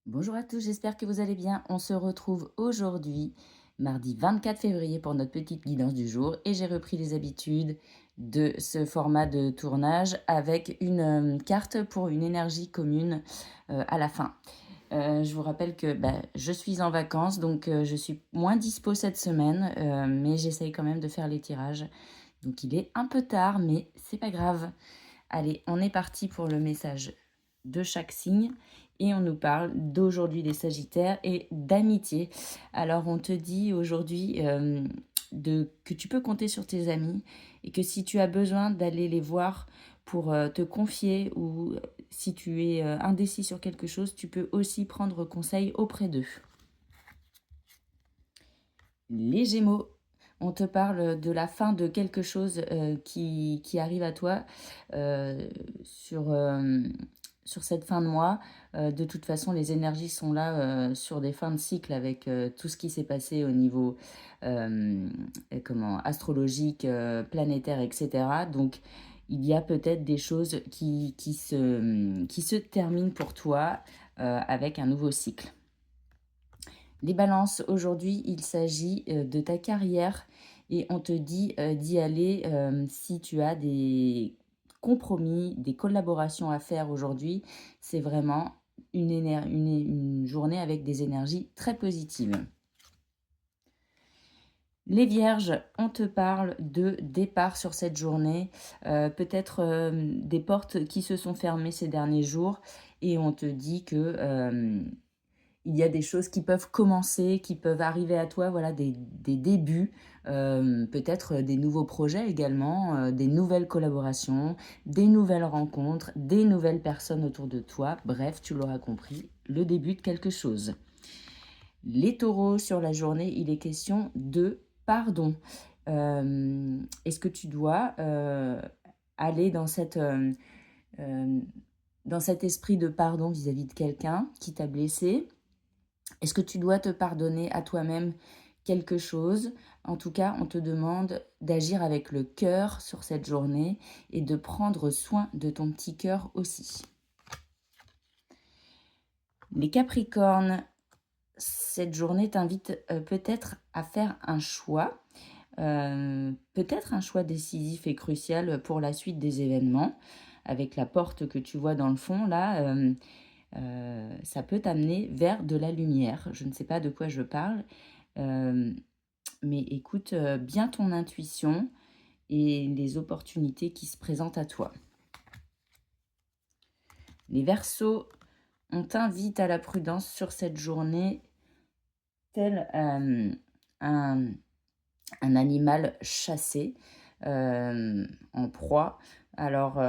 Bonjour à tous, j'espère que vous allez bien. On se retrouve aujourd'hui, mardi 24 février, pour notre petite guidance du jour. Et j'ai repris les habitudes de ce format de tournage avec une carte pour une énergie commune à la fin. Je vous rappelle que je suis en vacances, donc je suis moins dispo cette semaine, mais j'essaye quand même de faire les tirages. Donc il est un peu tard, mais c'est pas grave. Allez, on est parti pour le message de chaque signe et on nous parle d'aujourd'hui des Sagittaires et d'amitié. Alors on te dit aujourd'hui que tu peux compter sur tes amis et que si tu as besoin d'aller les voir pour te confier ou si tu es indécis sur quelque chose, tu peux aussi prendre conseil auprès d'eux. Les Gémeaux, on te parle de la fin de quelque chose qui arrive à toi euh, sur, euh, sur cette fin de mois. De toute façon, les énergies sont là sur des fins de cycle avec tout ce qui s'est passé au niveau euh, astrologique, planétaire, etc. Donc, il y a peut-être des choses qui se terminent pour toi avec un nouveau cycle. Les balances, aujourd'hui, il s'agit de ta carrière et on te dit d'y aller si tu as des compromis, des collaborations à faire aujourd'hui. C'est vraiment une journée avec des énergies très positives. Les vierges, on te parle de départ sur cette journée, peut-être des portes qui se sont fermées ces derniers jours et on te dit que il y a des choses qui peuvent commencer, qui peuvent arriver à toi, voilà, des débuts, peut-être des nouveaux projets également, des nouvelles collaborations, des nouvelles rencontres, des nouvelles personnes autour de toi. Bref, tu l'auras compris, le début de quelque chose. Les taureaux, sur la journée, il est question de pardon. Est-ce que tu dois aller euh, dans cet esprit de pardon vis-à-vis de quelqu'un qui t'a blessé? Est-ce que tu dois te pardonner à toi-même quelque chose? En tout cas, on te demande d'agir avec le cœur sur cette journée et de prendre soin de ton petit cœur aussi. Les Capricornes, cette journée t'invite peut-être à faire un choix, peut-être un choix décisif et crucial pour la suite des événements. Avec la porte que tu vois dans le fond, là, ça peut t'amener vers de la lumière. Je ne sais pas de quoi je parle, euh, mais écoute bien ton intuition et les opportunités qui se présentent à toi. Les Verseaux, on t'invite à la prudence sur cette journée, tel un, un animal chassé en proie. Alors,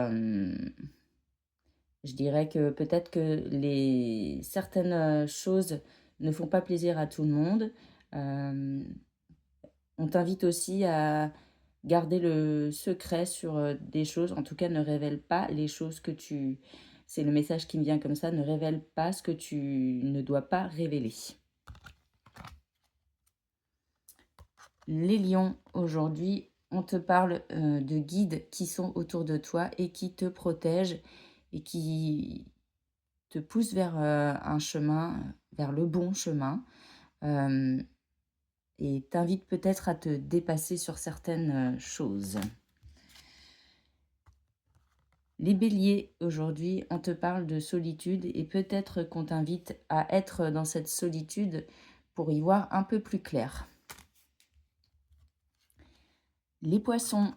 je dirais que peut-être que certaines choses ne font pas plaisir à tout le monde. Euh, on t'invite aussi à garder le secret sur des choses. En tout cas, ne révèle pas les choses que tu... C'est le message qui me vient comme ça. Ne révèle pas ce que tu ne dois pas révéler. Les lions, aujourd'hui, on te parle de guides qui sont autour de toi et qui te protègent et qui te poussent vers un chemin, vers le bon chemin. euh, et t'invitent peut-être à te dépasser sur certaines choses. Les béliers, aujourd'hui, on te parle de solitude et peut-être qu'on t'invite à être dans cette solitude pour y voir un peu plus clair. Les poissons,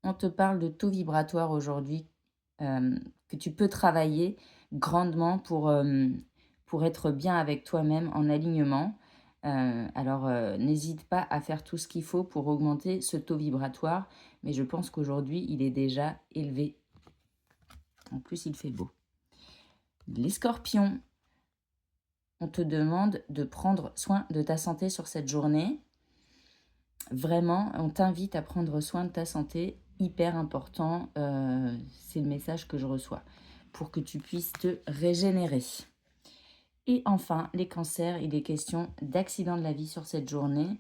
on te parle de taux vibratoire aujourd'hui que tu peux travailler grandement pour être bien avec toi-même en alignement. Alors, n'hésite pas à faire tout ce qu'il faut pour augmenter ce taux vibratoire, mais je pense qu'aujourd'hui, il est déjà élevé. En plus, il fait beau. Les scorpions, on te demande de prendre soin de ta santé sur cette journée. Vraiment, on t'invite à prendre soin de ta santé, hyper important, c'est le message que je reçois, pour que tu puisses te régénérer. Et enfin, les cancers, il est question d'accidents de la vie sur cette journée.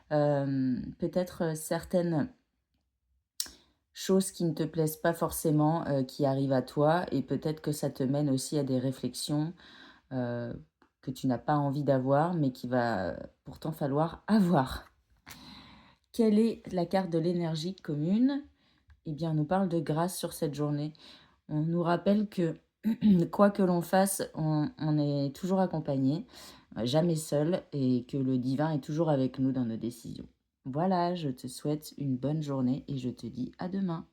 Peut-être certaines choses qui ne te plaisent pas forcément, qui arrivent à toi, et peut-être que ça te mène aussi à des réflexions heu, que tu n'as pas envie d'avoir, mais qu'il va pourtant falloir avoir. Quelle est la carte de l'énergie commune? Eh bien, on nous parle de grâce sur cette journée. On nous rappelle que quoi que l'on fasse, on est toujours accompagné, jamais seul et que le divin est toujours avec nous dans nos décisions. Voilà, je te souhaite une bonne journée et je te dis à demain.